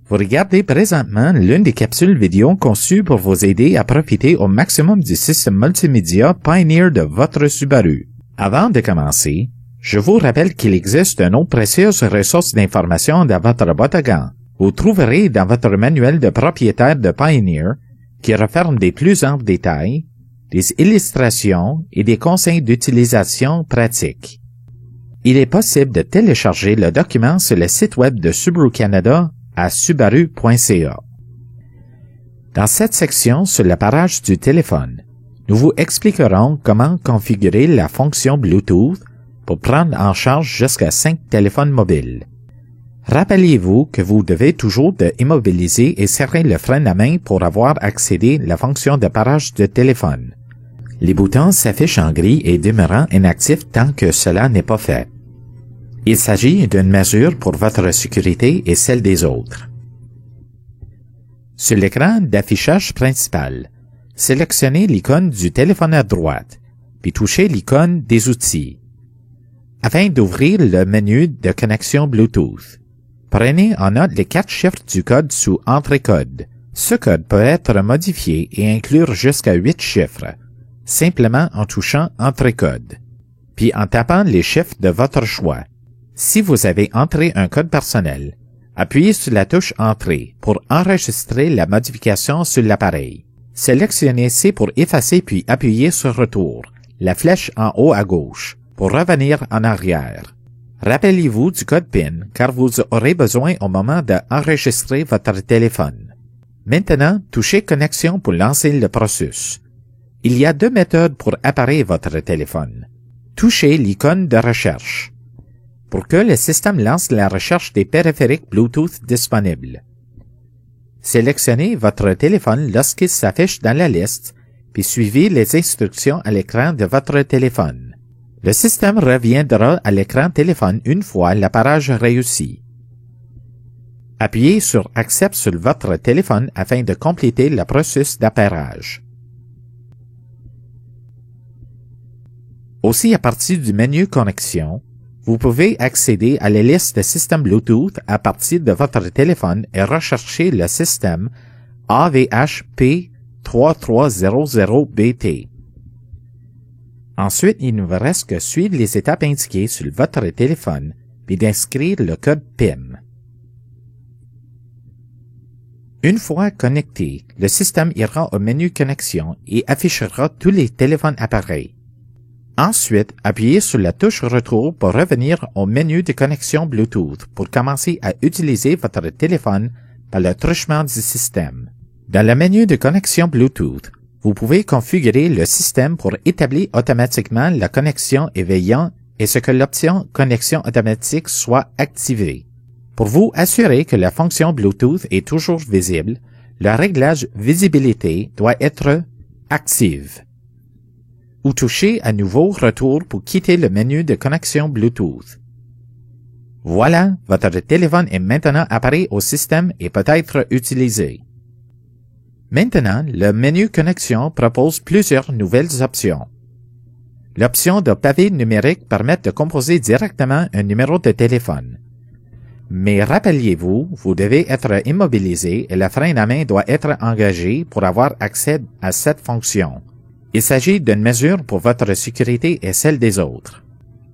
Vous regardez présentement l'une des capsules vidéo conçues pour vous aider à profiter au maximum du système multimédia Pioneer de votre Subaru. Avant de commencer, je vous rappelle qu'il existe une autre précieuse ressource d'information dans votre boîte à gants. Vous trouverez dans votre manuel de propriétaire de Pioneer, qui renferme des plus amples détails, des illustrations et des conseils d'utilisation pratiques. Il est possible de télécharger le document sur le site web de Subaru Canada à subaru.ca. Dans cette section sur l'appareil du téléphone, nous vous expliquerons comment configurer la fonction Bluetooth pour prendre en charge jusqu'à 5 téléphones mobiles. Rappelez-vous que vous devez toujours immobiliser et serrer le frein à main pour avoir accédé à la fonction d'appareil de téléphone. Les boutons s'affichent en gris et demeurant inactifs tant que cela n'est pas fait. Il s'agit d'une mesure pour votre sécurité et celle des autres. Sur l'écran d'affichage principal, sélectionnez l'icône du téléphone à droite, puis touchez l'icône des outils. Afin d'ouvrir le menu de connexion Bluetooth, prenez en note les 4 chiffres du code sous Entrée code. Ce code peut être modifié et inclure jusqu'à 8 chiffres, simplement en touchant Entrée code, puis en tapant les chiffres de votre choix. Si vous avez entré un code personnel, appuyez sur la touche Entrée pour enregistrer la modification sur l'appareil. Sélectionnez C pour effacer puis appuyez sur Retour, la flèche en haut à gauche, pour revenir en arrière. Rappelez-vous du code PIN car vous aurez besoin au moment d'enregistrer votre téléphone. Maintenant, touchez Connexion pour lancer le processus. Il y a 2 méthodes pour apparaître votre téléphone. Touchez l'icône de recherche pour que le système lance la recherche des périphériques Bluetooth disponibles. Sélectionnez votre téléphone lorsqu'il s'affiche dans la liste, puis suivez les instructions à l'écran de votre téléphone. Le système reviendra à l'écran téléphone une fois l'appareil réussi. Appuyez sur Accept sur votre téléphone afin de compléter le processus d'appairage. Aussi, à partir du menu Connexion, vous pouvez accéder à la liste de systèmes Bluetooth à partir de votre téléphone et rechercher le système AVHP3300BT. Ensuite, il ne vous reste que suivre les étapes indiquées sur votre téléphone puis d'inscrire le code PIN. Une fois connecté, le système ira au menu Connexion et affichera tous les téléphones appareils. Ensuite, appuyez sur la touche Retour pour revenir au menu de connexion Bluetooth pour commencer à utiliser votre téléphone par le truchement du système. Dans le menu de connexion Bluetooth, vous pouvez configurer le système pour établir automatiquement la connexion et veillant et ce que l'option Connexion automatique soit activée. Pour vous assurer que la fonction Bluetooth est toujours visible, le réglage visibilité doit être active. Ou touchez à nouveau Retour pour quitter le menu de connexion Bluetooth. Voilà, votre téléphone est maintenant appareil au système et peut être utilisé. Maintenant, le menu Connexion propose plusieurs nouvelles options. L'option de pavé numérique permet de composer directement un numéro de téléphone. Mais rappelez-vous, vous devez être immobilisé et le frein à main doit être engagé pour avoir accès à cette fonction. Il s'agit d'une mesure pour votre sécurité et celle des autres.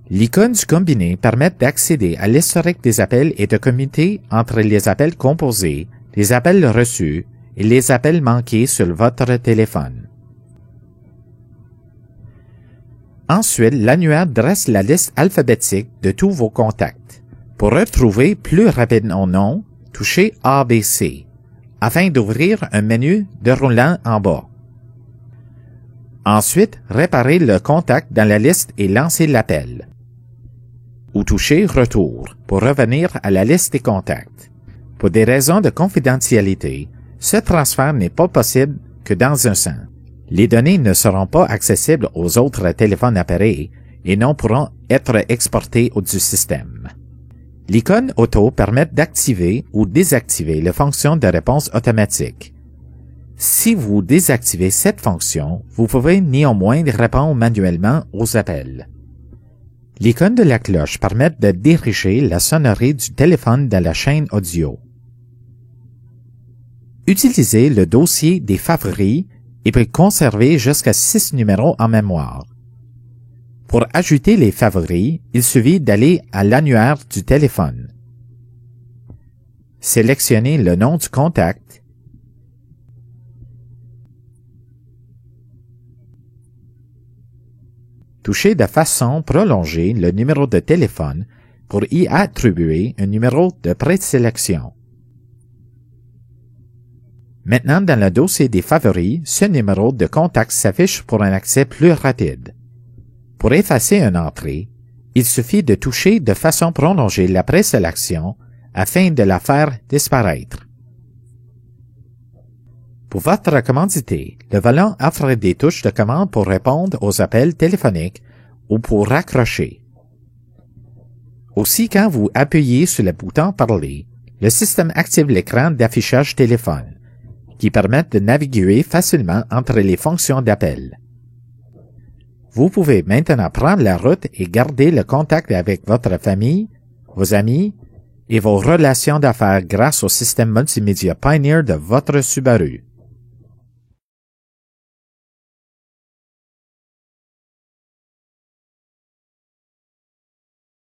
L'icône du combiné permet d'accéder à l'historique des appels et de commuter entre les appels composés, les appels reçus et les appels manqués sur votre téléphone. Ensuite, l'annuaire dresse la liste alphabétique de tous vos contacts. Pour retrouver plus rapidement nom, touchez ABC, afin d'ouvrir un menu déroulant en bas. Ensuite, réparez le contact dans la liste et lancez l'appel. Ou touchez Retour pour revenir à la liste des contacts. Pour des raisons de confidentialité, ce transfert n'est pas possible que dans un sens. Les données ne seront pas accessibles aux autres téléphones appareils et non pourront être exportées du système. L'icône Auto permet d'activer ou désactiver la fonction de réponse automatique. Si vous désactivez cette fonction, vous pouvez néanmoins répondre manuellement aux appels. L'icône de la cloche permet de diriger la sonnerie du téléphone dans la chaîne audio. Utilisez le dossier des favoris et peut conserver jusqu'à 6 numéros en mémoire. Pour ajouter les favoris, il suffit d'aller à l'annuaire du téléphone. Sélectionnez le nom du contact. Touchez de façon prolongée le numéro de téléphone pour y attribuer un numéro de présélection. Maintenant, dans le dossier des favoris, ce numéro de contact s'affiche pour un accès plus rapide. Pour effacer une entrée, il suffit de toucher de façon prolongée la présélection afin de la faire disparaître. Pour votre commandité, le volant offre des touches de commande pour répondre aux appels téléphoniques ou pour raccrocher. Aussi, quand vous appuyez sur le bouton « Parler », le système active l'écran d'affichage téléphone, qui permet de naviguer facilement entre les fonctions d'appel. Vous pouvez maintenant prendre la route et garder le contact avec votre famille, vos amis et vos relations d'affaires grâce au système multimédia Pioneer de votre Subaru.